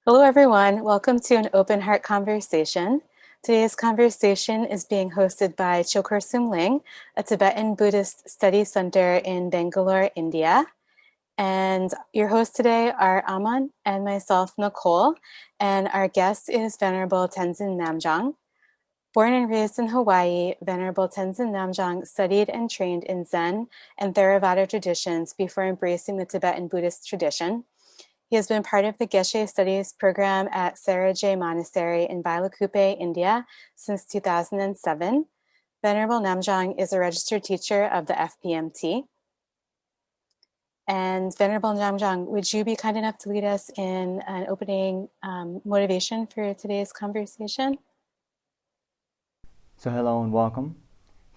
Hello, everyone. Welcome to an open heart conversation. Today's conversation is being hosted by Choe Khor Sum Ling, a Tibetan Buddhist study center in Bangalore, India. And your hosts today are Aman and myself, Nicole, and our guest is Venerable Tenzin Namjong. Born and raised in Hawaii, Venerable Tenzin Namjong studied and trained in Zen and Theravada traditions before embracing the Tibetan Buddhist tradition. He has been part of the Geshe studies program at Sera Jey Monastery in Bailakuppe, India since 2007. Venerable Namjong is a registered teacher of the FPMT. And Venerable Namjong, would you be kind enough to lead us in an opening motivation for today's conversation? So hello and welcome.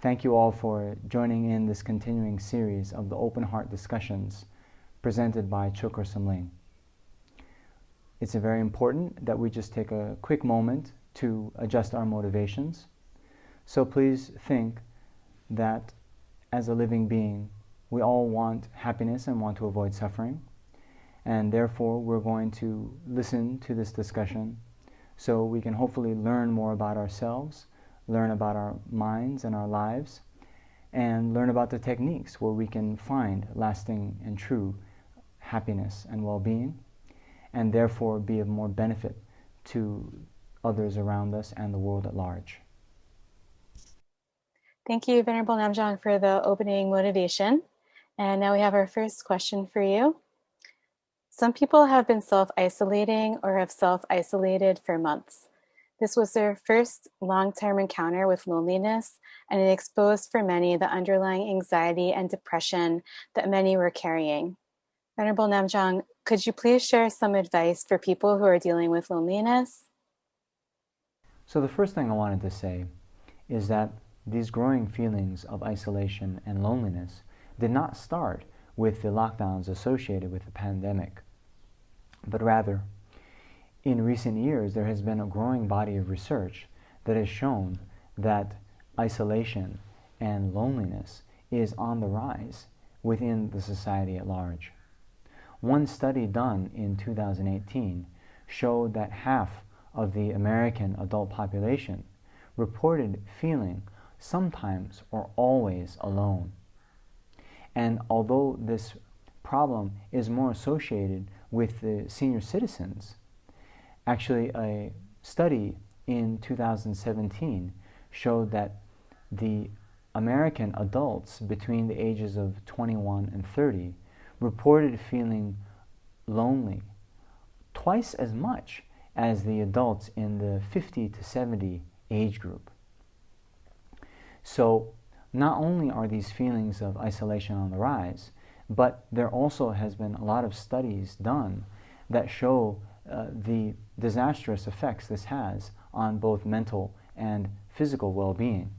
Thank you all for joining in this continuing series of the open heart discussions presented by Choe Khor Sum Ling. It's very important that we just take a quick moment to adjust our motivations. So please think that as a living being, we all want happiness and want to avoid suffering. And therefore, we're going to listen to this discussion so we can hopefully learn more about ourselves, learn about our minds and our lives, and learn about the techniques where we can find lasting and true happiness and well-being, and therefore be of more benefit to others around us and the world at large. Thank you, Venerable Namjong, for the opening motivation. And now we have our first question for you. Some people have been self-isolating or have self-isolated for months. This was their first long-term encounter with loneliness, and it exposed for many the underlying anxiety and depression that many were carrying. Venerable Namjong, could you please share some advice for people who are dealing with loneliness? So the first thing I wanted to say is that these growing feelings of isolation and loneliness did not start with the lockdowns associated with the pandemic, but rather, in recent years, there has been a growing body of research that has shown that isolation and loneliness is on the rise within the society at large. One study done in 2018 showed that half of the American adult population reported feeling sometimes or always alone. And although this problem is more associated with the senior citizens, actually a study in 2017 showed that the American adults between the ages of 21 and 30 reported feeling lonely twice as much as the adults in the 50 to 70 age group. So not only are these feelings of isolation on the rise, but there also has been a lot of studies done that show the disastrous effects this has on both mental and physical well-being.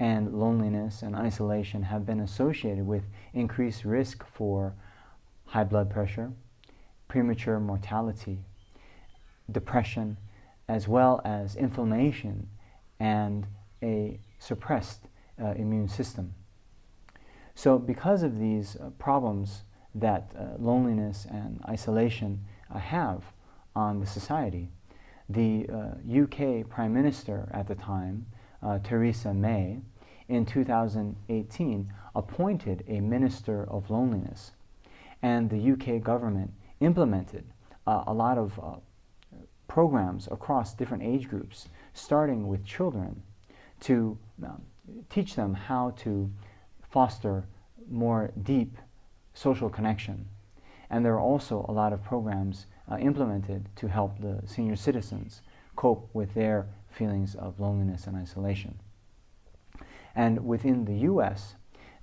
And loneliness and isolation have been associated with increased risk for high blood pressure, premature mortality, depression, as well as inflammation and a suppressed immune system. So because of these problems that loneliness and isolation have on the society, the UK Prime Minister at the time, Theresa May, in 2018 appointed a Minister of Loneliness, and the UK government implemented a lot of programs across different age groups, starting with children, to teach them how to foster more deep social connection. And there are also a lot of programs implemented to help the senior citizens cope with their feelings of loneliness and isolation. And within the US,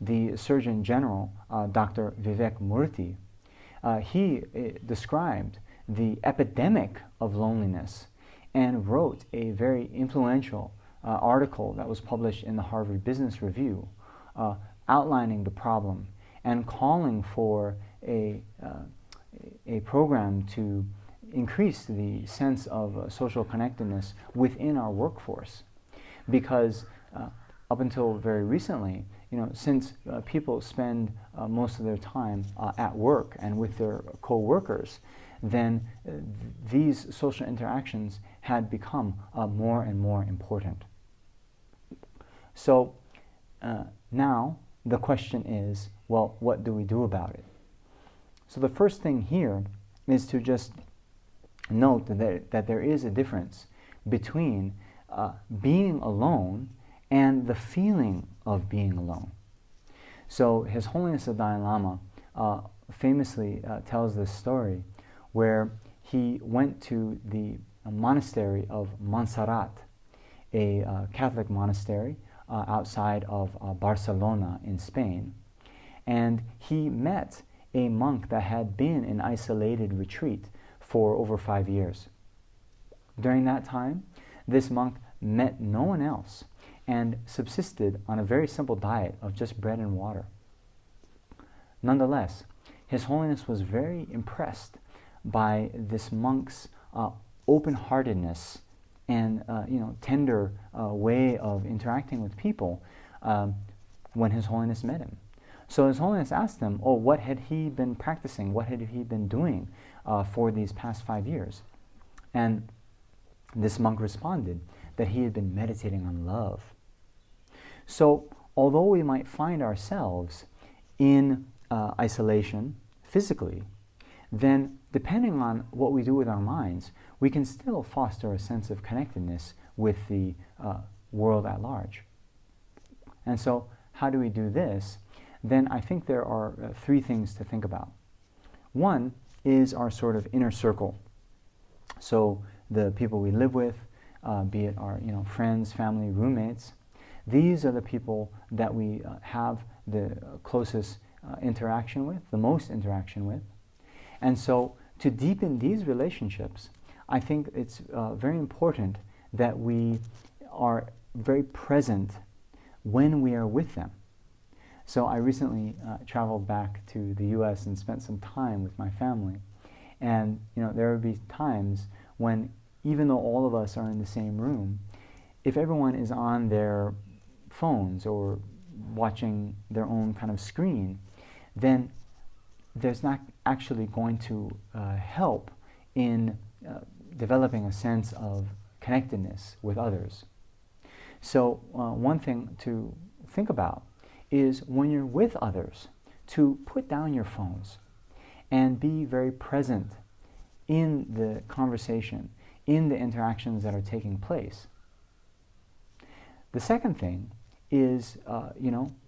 the Surgeon General, Dr. Vivek Murthy, he described the epidemic of loneliness and wrote a very influential article that was published in the Harvard Business Review outlining the problem and calling for a program to increase the sense of social connectedness within our workforce. Because up until very recently, since people spend most of their time at work and with their co-workers, then these social interactions had become more and more important. So now the question is, well, what do we do about it? So the first thing here is to just note that there is a difference between being alone and the feeling of being alone. So His Holiness the Dalai Lama famously tells this story where he went to the monastery of Montserrat, a Catholic monastery outside of Barcelona in Spain, and he met a monk that had been in isolated retreat for over 5 years. During that time, this monk met no one else and subsisted on a very simple diet of just bread and water. Nonetheless, His Holiness was very impressed by this monk's open-heartedness and tender way of interacting with people when His Holiness met him. So His Holiness asked him, what had he been practicing? What had he been doing for these past 5 years? And this monk responded that he had been meditating on love. So although we might find ourselves in isolation physically, then depending on what we do with our minds, we can still foster a sense of connectedness with the world at large. And so how do we do this? Then I think there are 3 things to think about. One is our sort of inner circle. So the people we live with, be it our friends, family, roommates, these are the people that we have the closest interaction with, the most interaction with. And so to deepen these relationships, I think it's very important that we are very present when we are with them. So I recently traveled back to the U.S. and spent some time with my family. And there would be times when, even though all of us are in the same room, if everyone is on their phones or watching their own kind of screen, then there's not actually going to help in developing a sense of connectedness with others. So one thing to think about is when you're with others, to put down your phones and be very present in the conversation, in the interactions that are taking place. The second thing is,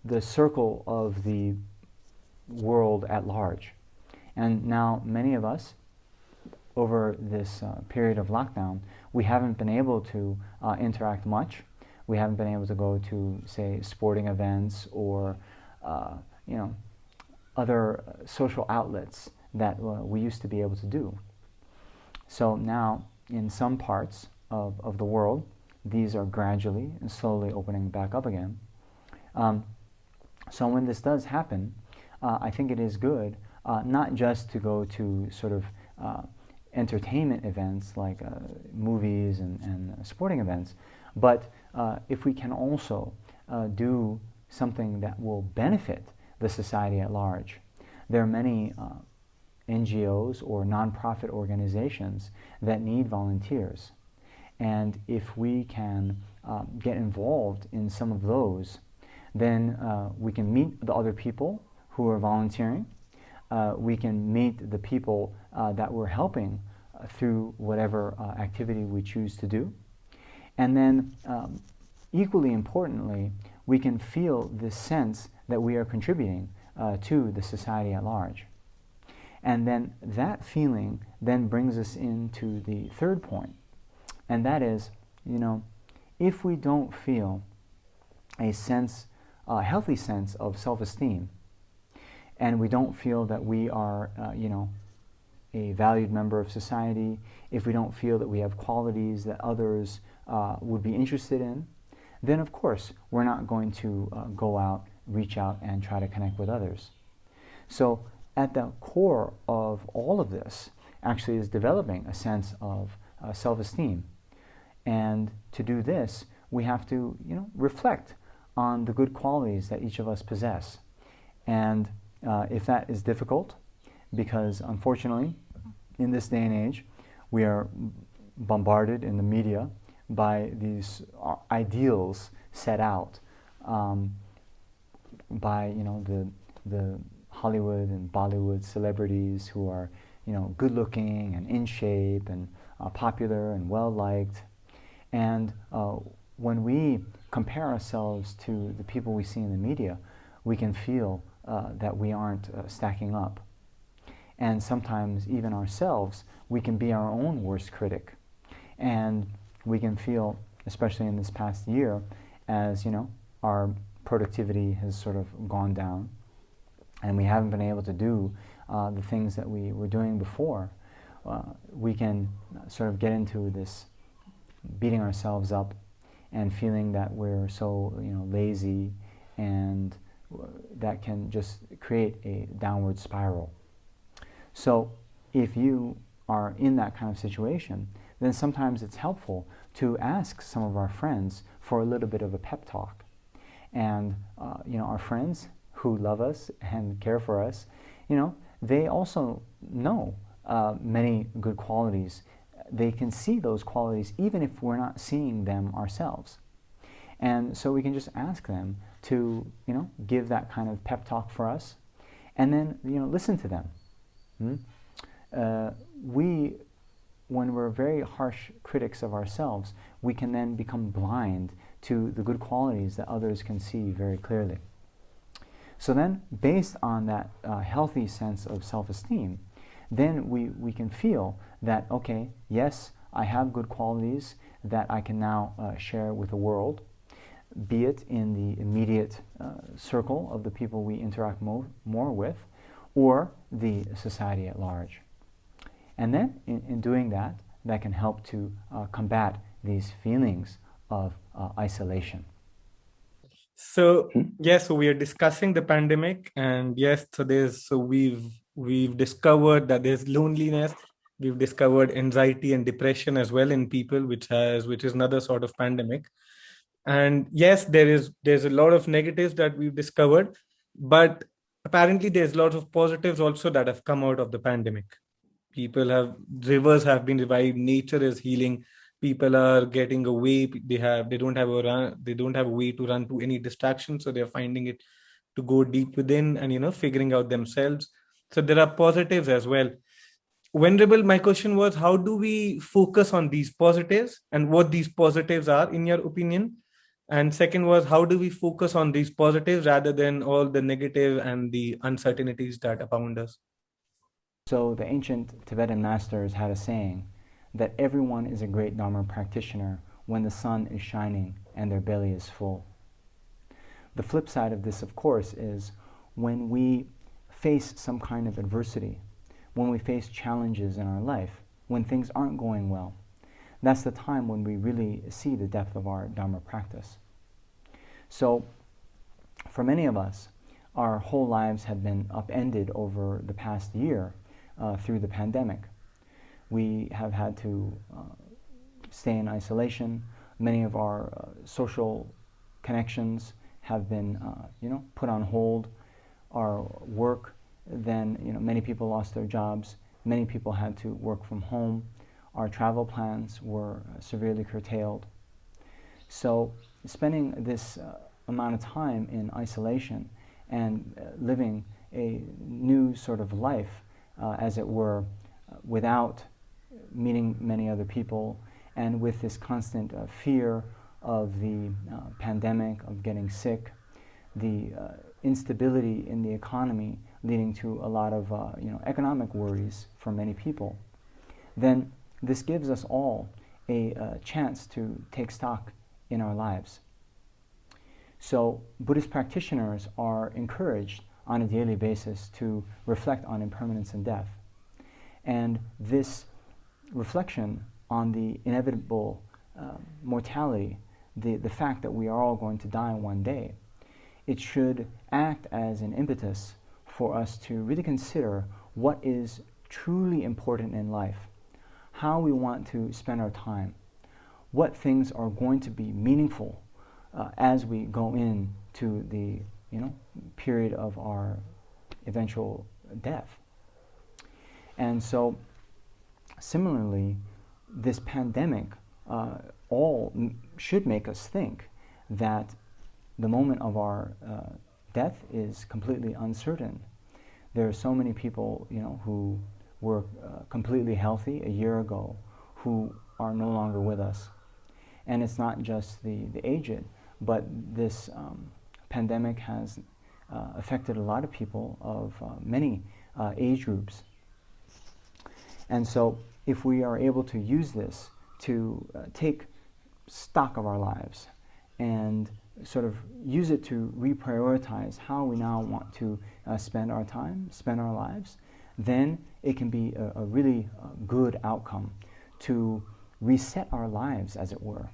the circle of the world at large. And now many of us, over this period of lockdown, we haven't been able to interact much. We haven't been able to go to, say, sporting events or, other social outlets that we used to be able to do. So now, in some parts of the world, these are gradually and slowly opening back up again. So when this does happen, I think it is good not just to go to sort of entertainment events like movies and sporting events, but if we can also do something that will benefit the society at large. There are many NGOs or nonprofit organizations that need volunteers. And if we can get involved in some of those, then we can meet the other people who are volunteering. We can meet the people that we're helping through whatever activity we choose to do. And then, equally importantly, we can feel this sense that we are contributing to the society at large. And then that feeling then brings us into the third point, and that is, if we don't feel a healthy sense of self-esteem, and we don't feel that we are, a valued member of society, if we don't feel that we have qualities that others would be interested in, then of course we're not going to go out, reach out, and try to connect with others. So at the core of all of this actually is developing a sense of self-esteem. And to do this, we have to, reflect on the good qualities that each of us possess. And if that is difficult, because unfortunately, in this day and age, we are bombarded in the media by these ideals set out by the Hollywood and Bollywood celebrities who are good looking and in shape and popular and well liked. And when we compare ourselves to the people we see in the media, we can feel that we aren't stacking up. And sometimes even ourselves, we can be our own worst critic. And we can feel, especially in this past year, as our productivity has sort of gone down and we haven't been able to do the things that we were doing before. We can sort of get into this beating ourselves up and feeling that we're so lazy, and that can just create a downward spiral. So if you are in that kind of situation, then sometimes it's helpful to ask some of our friends for a little bit of a pep talk. And our friends who love us and care for us, they also know many good qualities. They can see those qualities even if we're not seeing them ourselves. And so we can just ask them to, give that kind of pep talk for us, and then, listen to them. When we're very harsh critics of ourselves, we can then become blind to the good qualities that others can see very clearly. So then, based on that healthy sense of self-esteem, then we can feel that, okay, yes, I have good qualities that I can now share with the world, be it in the immediate circle of the people we interact more with, or the society at large. And then, in doing that, that can help to combat these feelings of isolation. So yes, so we are discussing the pandemic, and yes, we've discovered that there's loneliness. We've discovered anxiety and depression as well in people, which is another sort of pandemic. And yes, there's a lot of negatives that we've discovered, but apparently there's a lot of positives also that have come out of the pandemic. Rivers have been revived, nature is healing, people are getting away, they don't have a way to run to any distraction, so they're finding it to go deep within and figuring out themselves. So there are positives as well. Venerable, my question was, how do we focus on these positives and what these positives are in your opinion? And second was, how do we focus on these positives rather than all the negative and the uncertainties that abound us? So the ancient Tibetan masters had a saying that everyone is a great Dharma practitioner when the sun is shining and their belly is full. The flip side of this, of course, is when we face some kind of adversity, when we face challenges in our life, when things aren't going well, that's the time when we really see the depth of our Dharma practice. So, for many of us, our whole lives have been upended over the past year through the pandemic. We have had to stay in isolation. Many of our social connections have been, put on hold. Our work, then, many people lost their jobs. Many people had to work from home. Our travel plans were severely curtailed. So spending this amount of time in isolation and living a new sort of life, as it were, without meeting many other people, and with this constant fear of the pandemic, of getting sick, the instability in the economy leading to a lot of economic worries for many people, then this gives us all a chance to take stock in our lives. So Buddhist practitioners are encouraged on a daily basis to reflect on impermanence and death. And this reflection on the inevitable mortality, the fact that we are all going to die one day, it should act as an impetus for us to really consider what is truly important in life, how we want to spend our time, what things are going to be meaningful as we go into the period of our eventual death. And so similarly, this pandemic should make us think that the moment of our death is completely uncertain. There are so many people, who were completely healthy a year ago who are no longer with us. And it's not just the aged, but this pandemic has affected a lot of people of many age groups. And so if we are able to use this to take stock of our lives and sort of use it to reprioritize how we now want to spend our time, spend our lives, then it can be a really good outcome to reset our lives, as it were.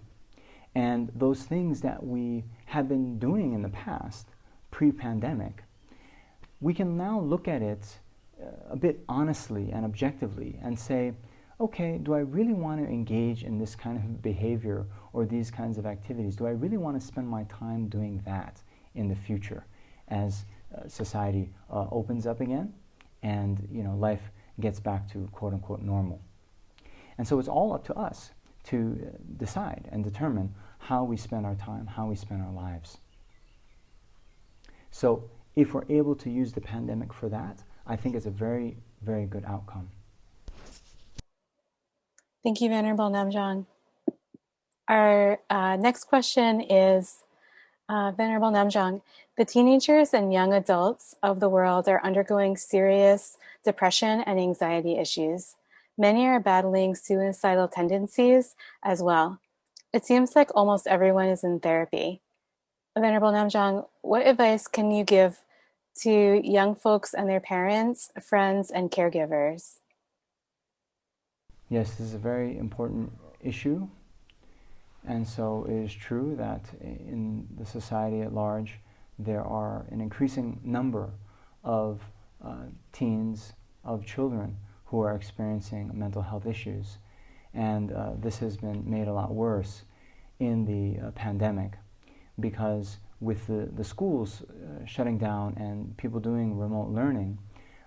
And those things that we have been doing in the past, pre-pandemic, we can now look at it a bit honestly and objectively and say, okay, do I really want to engage in this kind of behavior or these kinds of activities? Do I really want to spend my time doing that in the future as society opens up again and life gets back to quote-unquote normal? And so it's all up to us to decide and determine how we spend our time, how we spend our lives. So if we're able to use the pandemic for that, I think it's a very, very good outcome. Thank you, Venerable Namjong. Our next question is, Venerable Namjong, the teenagers and young adults of the world are undergoing serious depression and anxiety issues. Many are battling suicidal tendencies as well. It seems like almost everyone is in therapy. Venerable Namjong, what advice can you give to young folks and their parents, friends, and caregivers? Yes, this is a very important issue. And so it is true that in the society at large, there are an increasing number of teens, of children who are experiencing mental health issues. And this has been made a lot worse in the pandemic, because with the schools shutting down and people doing remote learning,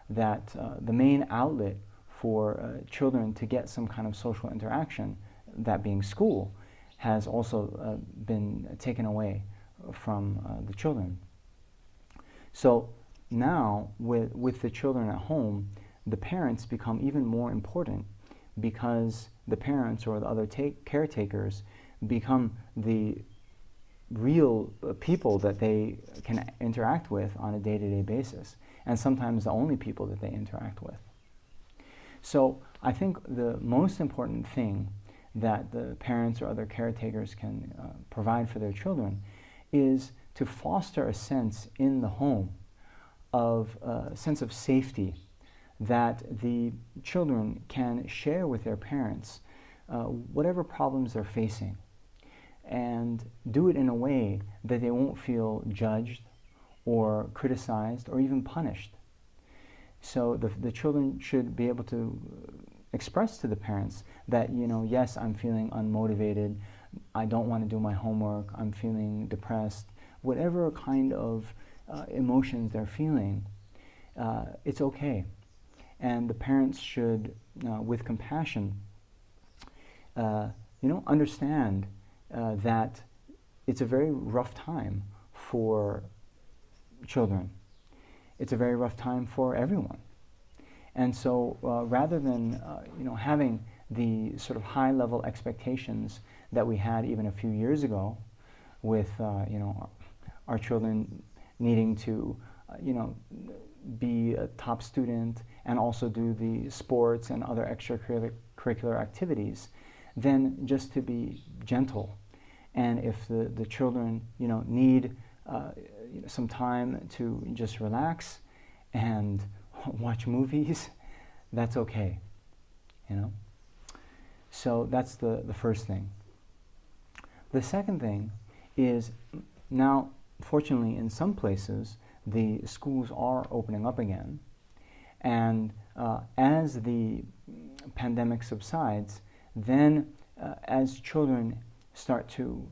that the main outlet for children to get some kind of social interaction, that being school, has also been taken away from the children. So now, with the children at home, the parents become even more important, because the parents or the other caretakers become the real people that they can interact with on a day-to-day basis, and sometimes the only people that they interact with. So I think the most important thing that the parents or other caretakers can provide for their children is to foster a sense in the home of a sense of safety, that the children can share with their parents whatever problems they're facing, and do it in a way that they won't feel judged or criticized or even punished. So the children should be able to express to the parents that, yes, I'm feeling unmotivated, I don't want to do my homework, I'm feeling depressed, whatever kind of emotions they're feeling, it's okay. And the parents should, with compassion, understand that it's a very rough time for children. It's a very rough time for everyone. And so rather than having the sort of high-level expectations that we had even a few years ago, with our children needing to be a top student and also do the sports and other extracurricular activities, then just to be gentle. And if the children need some time to just relax and watch movies, that's okay, So that's the first thing. The second thing is, now, fortunately, in some places, the schools are opening up again. And as the pandemic subsides, then as children start to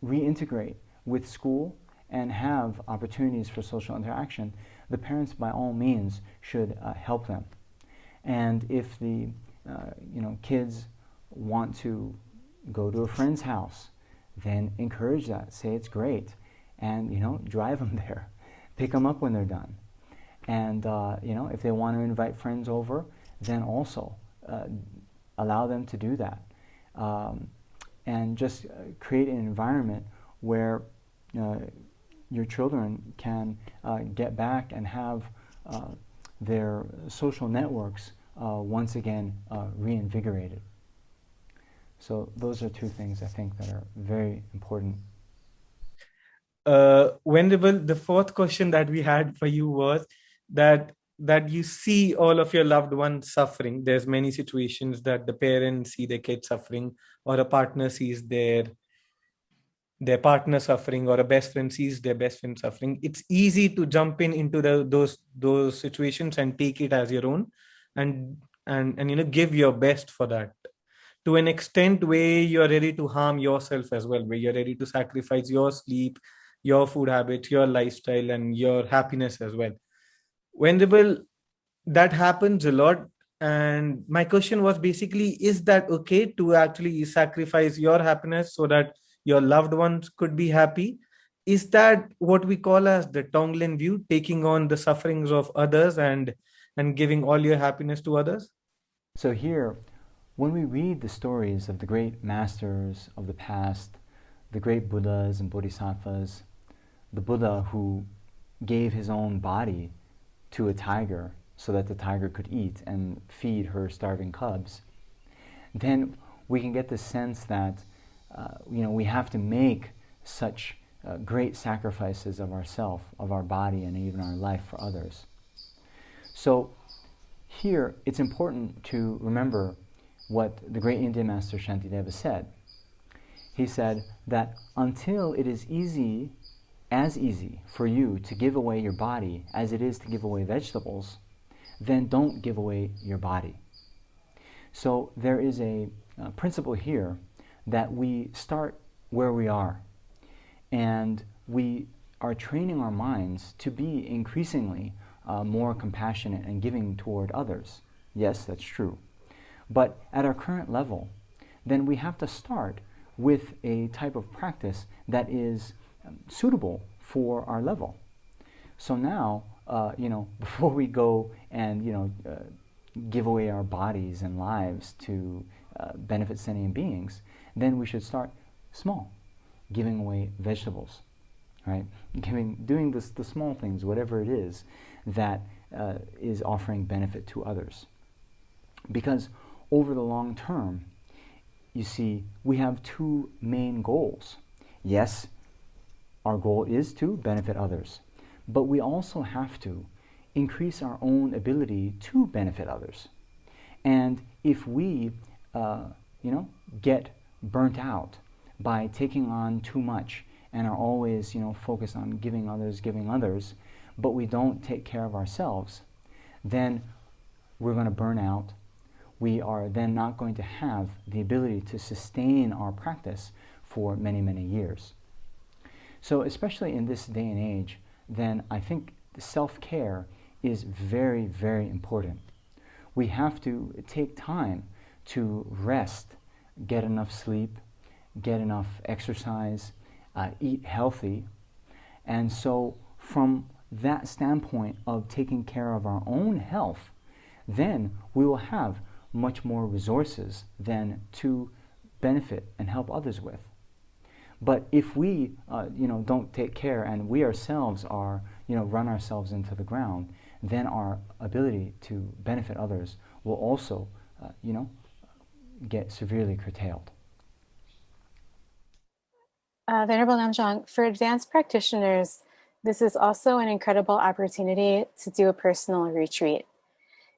reintegrate with school and have opportunities for social interaction, the parents, by all means, should help them. And if the kids want to go to a friend's house, then encourage that. Say it's great, and drive them there, pick them up when they're done, and if they want to invite friends over, then also allow them to do that, and just create an environment where your children can get back and have their social networks once again reinvigorated. So those are two things I think that are very important. Venerable, the fourth question that we had for you was that you see all of your loved ones suffering. There's many situations that the parents see their kids suffering, or a partner sees their partner suffering, or a best friend sees their best friend suffering. It's easy to jump into those situations and take it as your own, and give your best for that, to an extent where you're ready to harm yourself as well, where you're ready to sacrifice your sleep, your food habits, your lifestyle, and your happiness as well. Venerable, that happens a lot. And my question was basically, is that okay to actually sacrifice your happiness so that your loved ones could be happy? Is that what we call as the Tonglen view, taking on the sufferings of others and giving all your happiness to others? So here, when we read the stories of the great masters of the past, the great Buddhas and Bodhisattvas, the Buddha who gave his own body to a tiger so that the tiger could eat and feed her starving cubs, then we can get the sense that we have to make such great sacrifices of ourself, of our body, and even our life for others. So here, it's important to remember what the great Indian master Shantideva said. He said that until it is as easy for you to give away your body as it is to give away vegetables, then don't give away your body. So there is a principle here that we start where we are, and we are training our minds to be increasingly more compassionate and giving toward others. Yes, that's true. But at our current level, then we have to start with a type of practice that is suitable for our level. So now, before we go and give away our bodies and lives to benefit sentient beings, then we should start small, giving away vegetables, right? Doing the small things, whatever it is that is offering benefit to others. Because over the long term, you see, we have two main goals. Yes, our goal is to benefit others, but we also have to increase our own ability to benefit others. And if we, get burnt out by taking on too much and are always, focused on giving others, but we don't take care of ourselves, then we're going to burn out. We are then not going to have the ability to sustain our practice for many, many years. So especially in this day and age, then I think self-care is very, very important. We have to take time to rest, get enough sleep, get enough exercise, eat healthy. And so from that standpoint of taking care of our own health, then we will have much more resources then to benefit and help others with. But if we, don't take care and we ourselves are, run ourselves into the ground, then our ability to benefit others will also, get severely curtailed. Venerable Namjong, for advanced practitioners, this is also an incredible opportunity to do a personal retreat.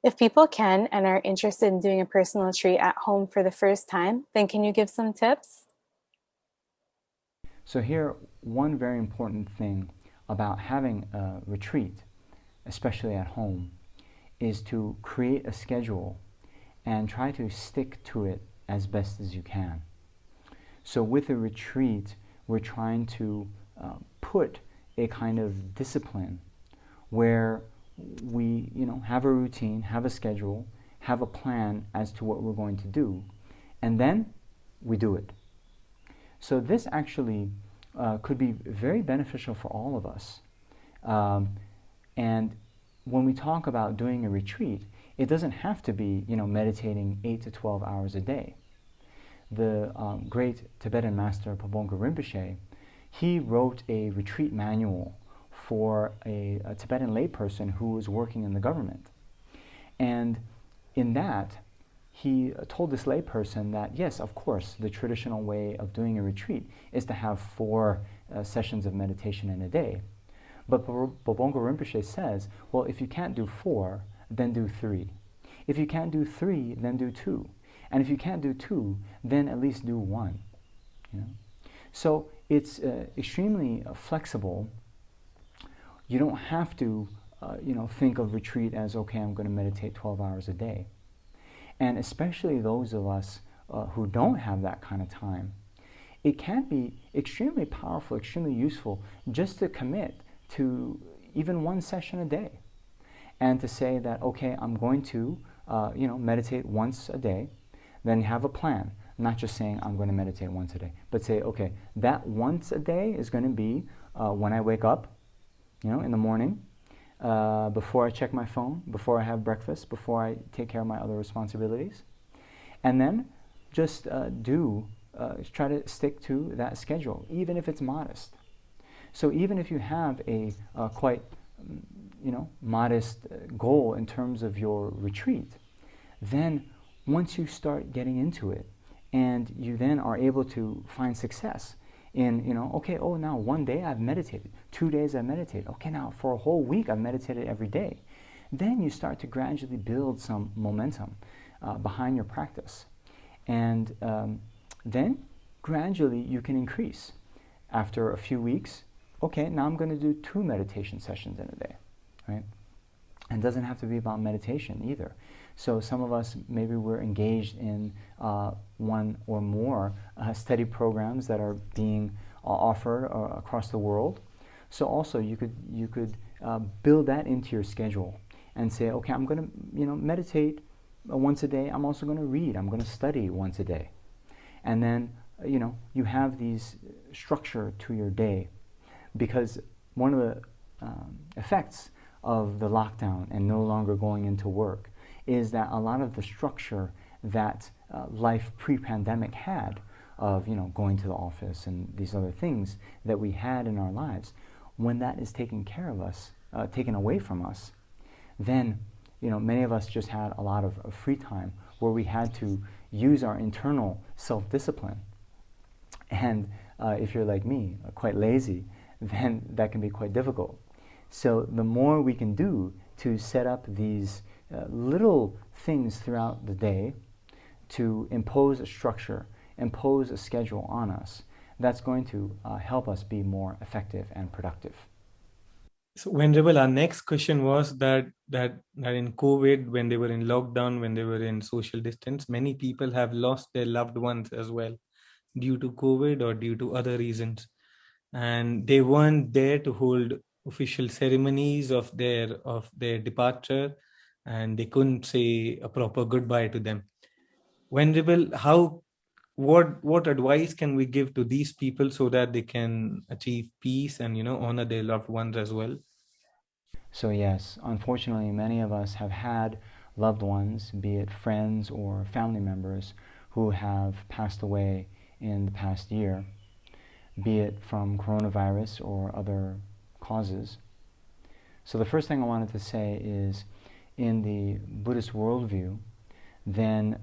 If people can and are interested in doing a personal retreat at home for the first time, then can you give some tips? So here, one very important thing about having a retreat, especially at home, is to create a schedule and try to stick to it as best as you can. So with a retreat, we're trying to put a kind of discipline where we, have a routine, have a schedule, have a plan as to what we're going to do, and then we do it. So this actually could be very beneficial for all of us. And when we talk about doing a retreat, it doesn't have to be, meditating 8 to 12 hours a day. The great Tibetan master Pabongka Rinpoche, he wrote a retreat manual for a Tibetan layperson who was working in the government. And in that, he told this layperson that, yes, of course, the traditional way of doing a retreat is to have 4 sessions of meditation in a day. But Pabongka Rinpoche says, well, if you can't do 4, then do 3. If you can't do 3, then do 2. And if you can't do 2, then at least do 1. So it's extremely flexible. You don't have to, think of retreat as, okay, I'm going to meditate 12 hours a day. And especially those of us who don't have that kind of time, it can be extremely powerful, extremely useful just to commit to even 1 session a day. And to say that, okay, I'm going to, meditate once a day, then have a plan. Not just saying I'm going to meditate once a day, but say, okay, that once a day is going to be when I wake up, in the morning, before I check my phone, before I have breakfast, before I take care of my other responsibilities. And then just try to stick to that schedule, even if it's modest. So even if you have a quite, modest goal in terms of your retreat, then once you start getting into it, and you then are able to find success in, now 1 day I've meditated, 2 days I've meditated, okay, now for a whole week I've meditated every day. Then you start to gradually build some momentum behind your practice. And then gradually you can increase. After a few weeks, okay, now I'm going to do 2 meditation sessions in a day, right? And it doesn't have to be about meditation either. So some of us, maybe we're engaged in 1 or more study programs that are being offered across the world. So also you could build that into your schedule and say, okay, I'm going to meditate once a day. I'm also going to read. I'm going to study once a day. And then you have these structure to your day, because one of the effects of the lockdown and no longer going into work is that a lot of the structure that life pre-pandemic had of going to the office and these other things that we had in our lives, when that is taken away from us, then many of us just had a lot of free time where we had to use our internal self-discipline. And if you're like me, quite lazy, then that can be quite difficult. So the more we can do to set up these little things throughout the day to impose a structure, impose a schedule on us, that's going to help us be more effective and productive. So, Venerable, our next question was that in COVID, when they were in lockdown, when they were in social distance, many people have lost their loved ones as well due to COVID or due to other reasons. And they weren't there to hold official ceremonies of their departure, and they couldn't say a proper goodbye to them. Venerable, what advice can we give to these people so that they can achieve peace and honor their loved ones as well? So yes, unfortunately, many of us have had loved ones, be it friends or family members, who have passed away in the past year, be it from coronavirus or other causes. So the first thing I wanted to say is, in the Buddhist worldview, then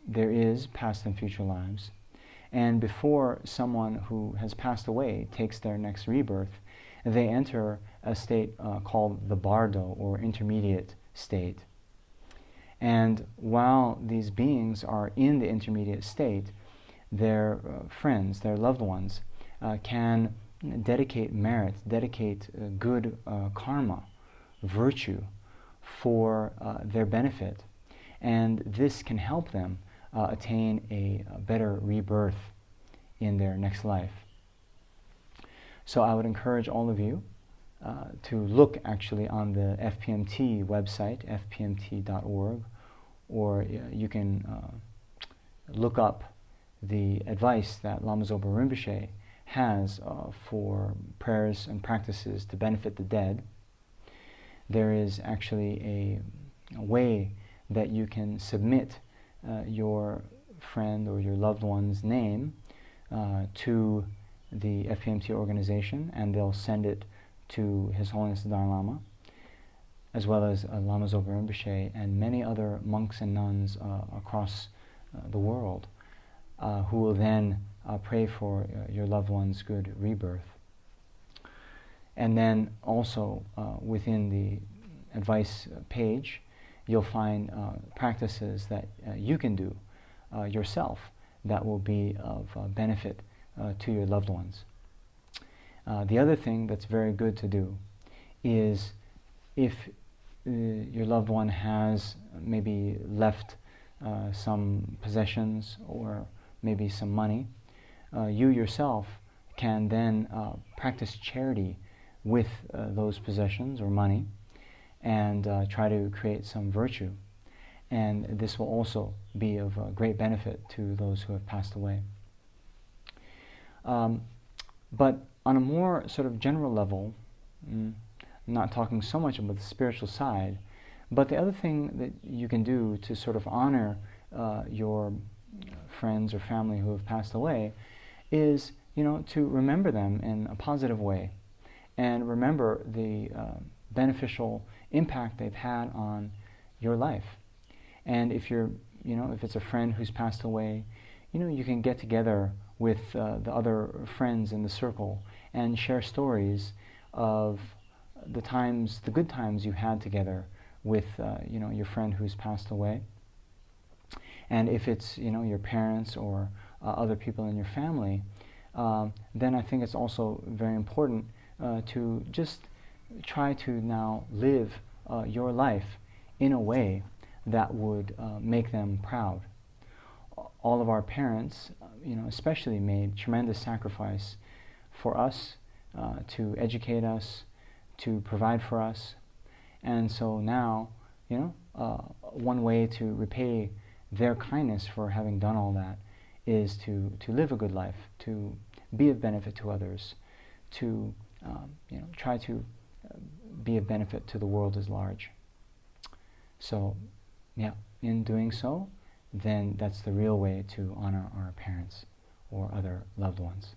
there is past and future lives. And before someone who has passed away takes their next rebirth, they enter a state called the bardo, or intermediate state. And while these beings are in the intermediate state, their friends, their loved ones, can dedicate merit, dedicate good karma, virtue, for their benefit. And this can help them attain a better rebirth in their next life. So I would encourage all of you to look actually on the FPMT website, fpmt.org, or you can look up the advice that Lama Zopa Rinpoche has for prayers and practices to benefit the dead. There is actually a way that you can submit your friend or your loved one's name to the FPMT organization, and they'll send it to His Holiness the Dalai Lama, as well as Lama Zopa Rinpoche and many other monks and nuns across the world, who will then pray for your loved one's good rebirth. And then also within the advice page, you'll find practices that you can do yourself that will be of benefit to your loved ones. The other thing that's very good to do is, if your loved one has maybe left some possessions or maybe some money, you yourself can then practice charity with those possessions or money, and try to create some virtue. And this will also be of great benefit to those who have passed away. But on a more sort of general level, I'm not talking so much about the spiritual side, but the other thing that you can do to sort of honor your friends or family who have passed away is, to remember them in a positive way, and remember the beneficial impact they've had on your life. And if you're, if it's a friend who's passed away, you can get together with the other friends in the circle and share stories of the good times you had together with, your friend who's passed away. And if it's, your parents or other people in your family, then I think it's also very important to just try to now live your life in a way that would make them proud. All of our parents, especially, made tremendous sacrifice for us, to educate us, to provide for us. And so now, one way to repay their kindness for having done all that is to live a good life, to be of benefit to others, to try to be of benefit to the world as large. So, in doing so, then that's the real way to honor our parents or other loved ones.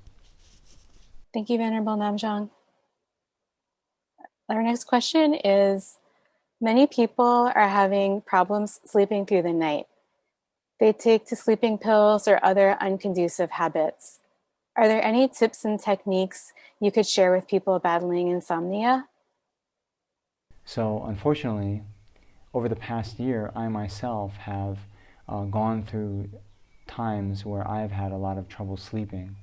Thank you, Venerable Namjong. Our next question is, many people are having problems sleeping through the night. They take to sleeping pills or other unconducive habits. Are there any tips and techniques you could share with people battling insomnia? So, unfortunately, over the past year, I myself have gone through times where I've had a lot of trouble sleeping.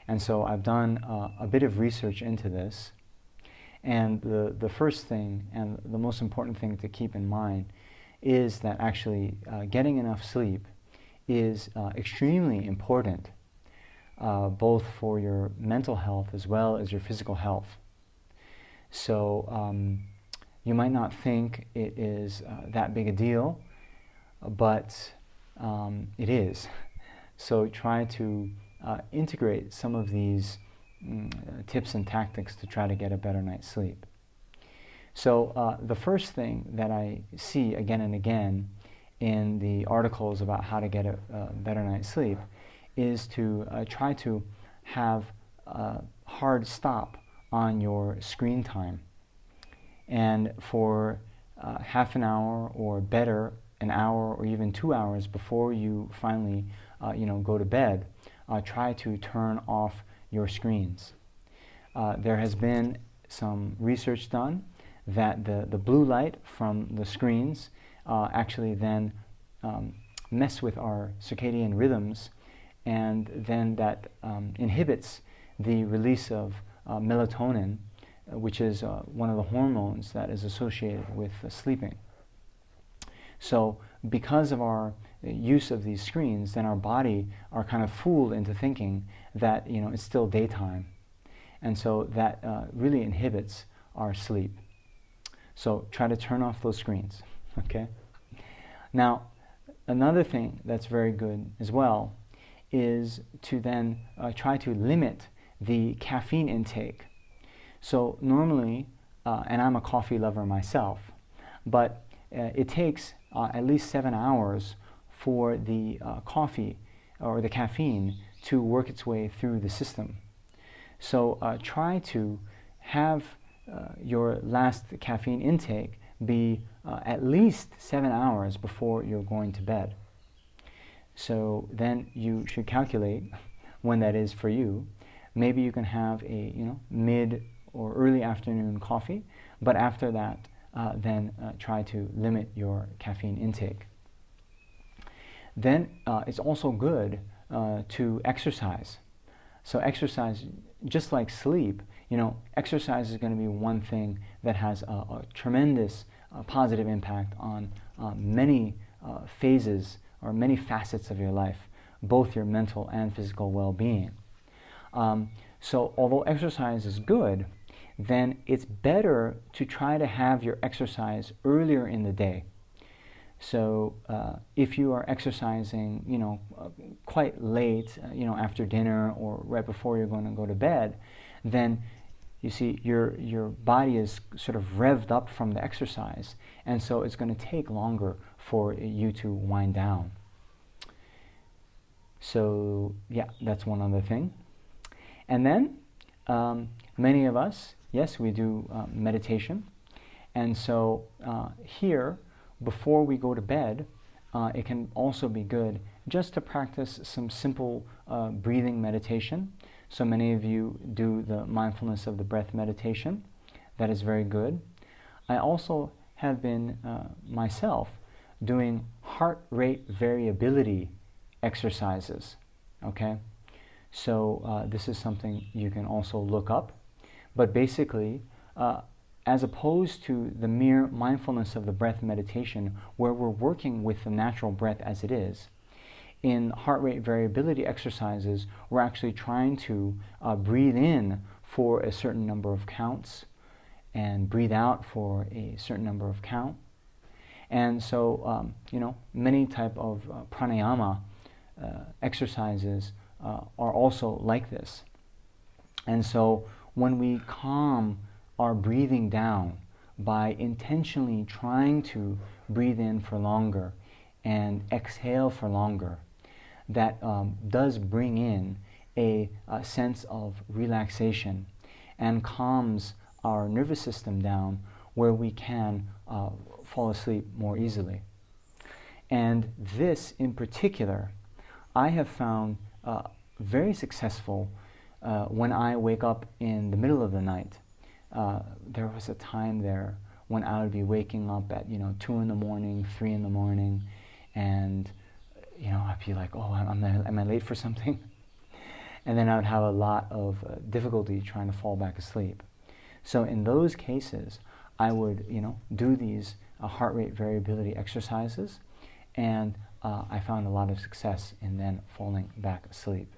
And so I've done a bit of research into this. And the first thing and the most important thing to keep in mind is that actually getting enough sleep is extremely important, both for your mental health as well as your physical health. So you might not think it is that big a deal, but it is. So try to integrate some of these tips and tactics to try to get a better night's sleep. So the first thing that I see again and again in the articles about how to get a better night's sleep is to try to have a hard stop on your screen time. And for half an hour or better, an hour or even 2 hours before you finally go to bed, try to turn off your screens. There has been some research done that the blue light from the screens actually then mess with our circadian rhythms, and then that inhibits the release of melatonin, which is one of the hormones that is associated with sleeping. So because of our use of these screens, then our body are kind of fooled into thinking that it's still daytime, and so that really inhibits our sleep. So try to turn off those screens, okay? Now, another thing that's very good as well is to then try to limit the caffeine intake. So normally, and I'm a coffee lover myself, but it takes at least 7 hours for the coffee or the caffeine to work its way through the system. So try to have your last caffeine intake be at least 7 hours before you're going to bed. So then you should calculate when that is for you. Maybe you can have a mid or early afternoon coffee, but after that, then try to limit your caffeine intake. Then it's also good to exercise. So exercise, just like sleep, exercise is going to be one thing that has a tremendous positive impact on many phases or many facets of your life, both your mental and physical well-being. So although exercise is good, then it's better to try to have your exercise earlier in the day. So if you are exercising, quite late, after dinner or right before you're going to go to bed, then you see your body is sort of revved up from the exercise, and so it's going to take longer for you to wind down. So yeah, that's one other thing. And then many of us, yes, we do meditation, and so here, before we go to bed, it can also be good just to practice some simple breathing meditation. So many of you do the mindfulness of the breath meditation. That is very good. I also have been myself doing heart rate variability exercises. Okay, so this is something you can also look up. But basically, as opposed to the mere mindfulness of the breath meditation, where we're working with the natural breath as it is, in heart rate variability exercises, we're actually trying to breathe in for a certain number of counts and breathe out for a certain number of count. And so, many type of pranayama exercises are also like this. And so when we calm our breathing down by intentionally trying to breathe in for longer and exhale for longer, that does bring in a sense of relaxation and calms our nervous system down, where we can fall asleep more easily. And this in particular, I have found very successful when I wake up in the middle of the night. There was a time there when I would be waking up at 2 in the morning, 3 in the morning, and I'd be like, oh, am I late for something? And then I would have a lot of difficulty trying to fall back asleep. So in those cases, I would do these heart rate variability exercises, and I found a lot of success in then falling back asleep.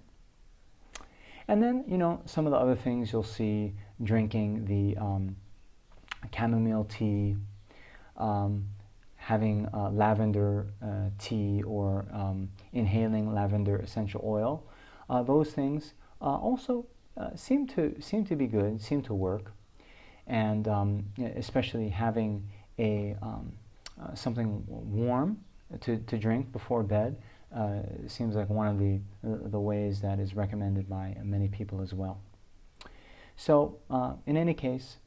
And then some of the other things you'll see: drinking the chamomile tea, having lavender tea, or inhaling lavender essential oil. Those things also seem to be good, seem to work, and especially having a something warm to drink before bed seems like one of the ways that is recommended by many people as well. So in any case,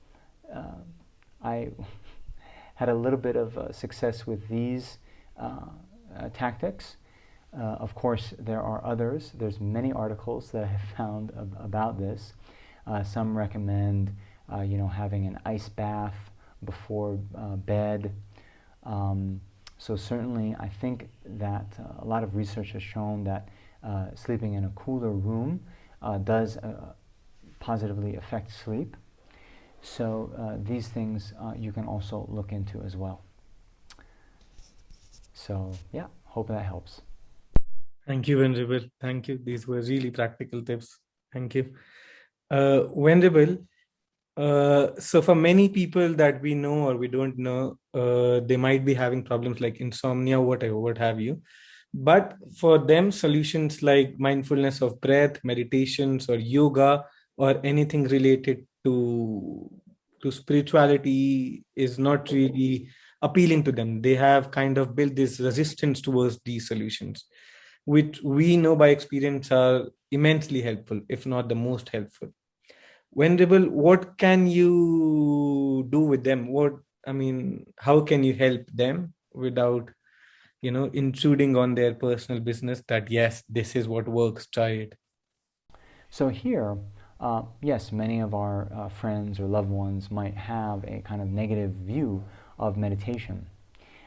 I had a little bit of success with these tactics. Of course, there are others. There's many articles that I have found about this. Some recommend, having an ice bath before bed. So certainly, I think that a lot of research has shown that sleeping in a cooler room does positively affect sleep. So these things you can also look into as well. So yeah, hope that helps. Thank you, Venerable. Thank you. These were really practical tips. Thank you. Venerable, So for many people that we know or we don't know, they might be having problems like insomnia, whatever, what have you. But for them, solutions like mindfulness of breath, meditations, or yoga, or anything related to spirituality is not really appealing to them. They have kind of built this resistance towards these solutions, which we know by experience are immensely helpful, if not the most helpful. Venerable, what can you do with them? How can you help them without, intruding on their personal business that, yes, this is what works, try it? So here, yes, many of our friends or loved ones might have a kind of negative view of meditation.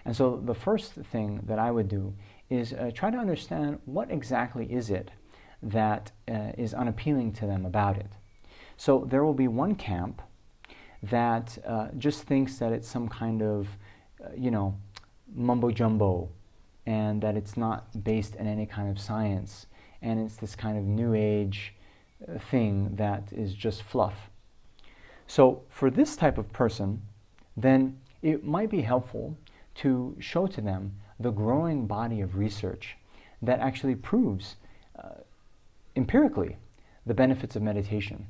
And so the first thing that I would do is try to understand what exactly is it that is unappealing to them about it. So there will be one camp that just thinks that it's some kind of, mumbo jumbo, and that it's not based in any kind of science, and it's this kind of new age thing that is just fluff. So for this type of person, then it might be helpful to show to them the growing body of research that actually proves empirically the benefits of meditation.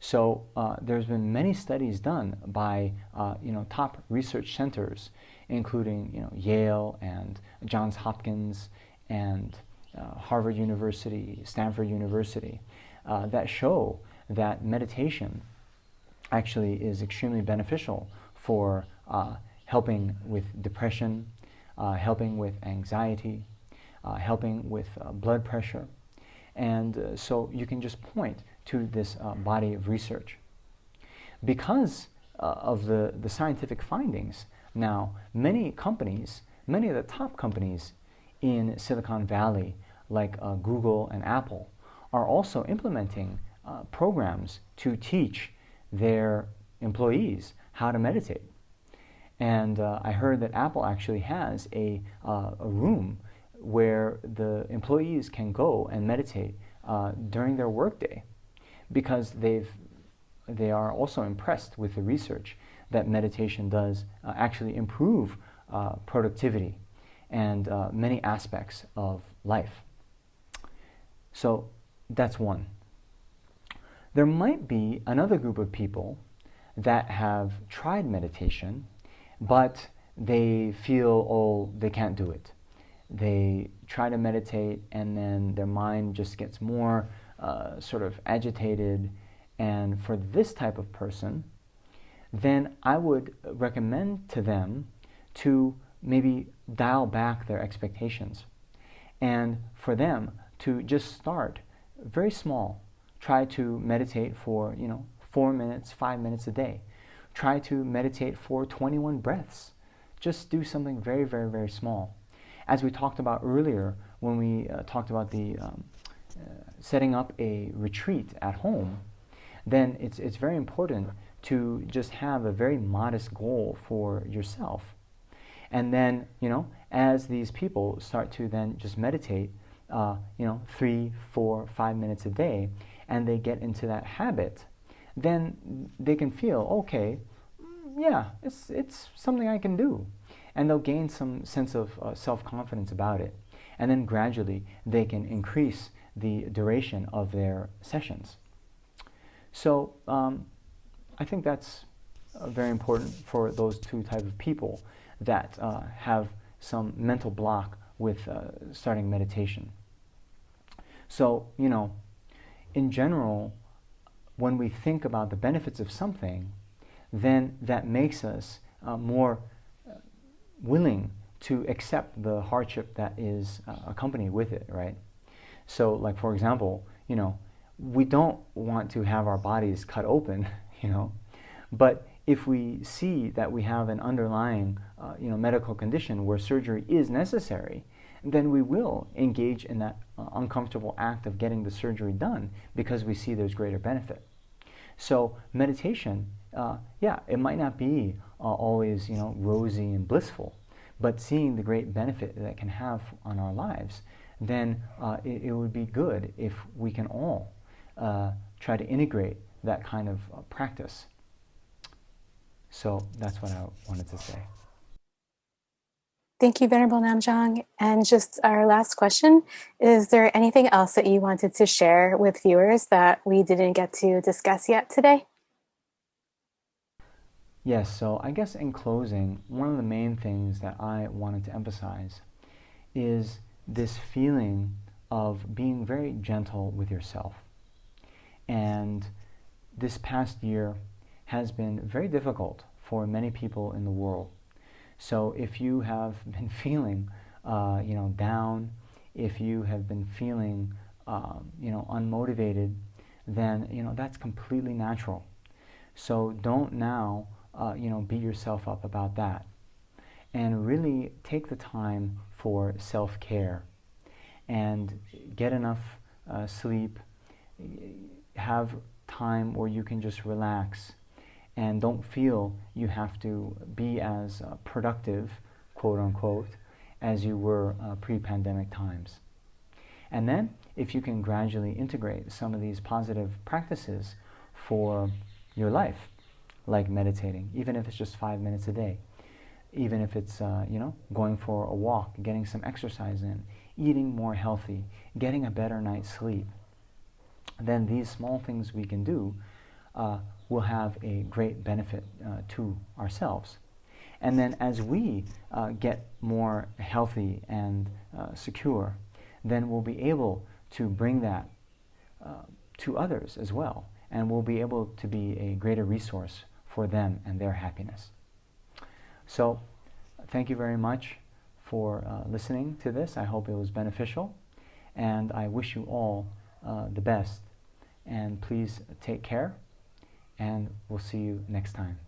So there's been many studies done by top research centers, including Yale and Johns Hopkins and Harvard University, Stanford University, that show that meditation actually is extremely beneficial for helping with depression, helping with anxiety, helping with blood pressure. And so you can just point to this body of research. Because of the scientific findings, now many companies, many of the top companies in Silicon Valley, like Google and Apple, are also implementing programs to teach their employees how to meditate. And I heard that Apple actually has a room where the employees can go and meditate during their workday, because they are also impressed with the research that meditation does actually improve productivity and many aspects of life. So that's one. There might be another group of people that have tried meditation, but they feel, oh, they can't do it. They try to meditate and then their mind just gets more sort of agitated. And for this type of person, then I would recommend to them to maybe dial back their expectations, and for them to just start very small. Try to meditate for 4 minutes, 5 minutes a day. Try to meditate for 21 breaths. Just do something very, very, very small. As we talked about earlier, when we talked about the setting up a retreat at home, then it's very important to just have a very modest goal for yourself. And then, as these people start to then just meditate, 3, 4, 5 minutes a day, and they get into that habit, then they can feel, okay, yeah, it's something I can do. And they'll gain some sense of self-confidence about it. And then gradually they can increase the duration of their sessions. So I think that's very important for those two types of people that have some mental block with starting meditation. So, in general, when we think about the benefits of something, then that makes us more willing to accept the hardship that is accompanied with it, right? So, like, for example, we don't want to have our bodies cut open, but if we see that we have an underlying, medical condition where surgery is necessary, then we will engage in that uncomfortable act of getting the surgery done because we see there's greater benefit. So meditation, it might not be always, rosy and blissful, but seeing the great benefit that it can have on our lives, then it would be good if we can all try to integrate that kind of practice So that's what I wanted to say. Thank you, Venerable Namjong. And just our last question, is there anything else that you wanted to share with viewers that we didn't get to discuss yet today? Yes, so I guess in closing, one of the main things that I wanted to emphasize is this feeling of being very gentle with yourself. And this past year has been very difficult for many people in the world. So if you have been feeling, down, if you have been feeling, unmotivated, then, that's completely natural. So don't now, beat yourself up about that. And really take the time for self-care and get enough sleep, have time where you can just relax and don't feel you have to be as productive, quote unquote, as you were pre-pandemic times. And then if you can gradually integrate some of these positive practices for your life, like meditating, even if it's just 5 minutes a day, even if it's going for a walk, getting some exercise in, eating more healthy, getting a better night's sleep, then these small things we can do will have a great benefit to ourselves. And then as we get more healthy and secure, then we'll be able to bring that to others as well, and we'll be able to be a greater resource for them and their happiness. So thank you very much for listening to this. I hope it was beneficial, and I wish you all the best. And please take care, and we'll see you next time.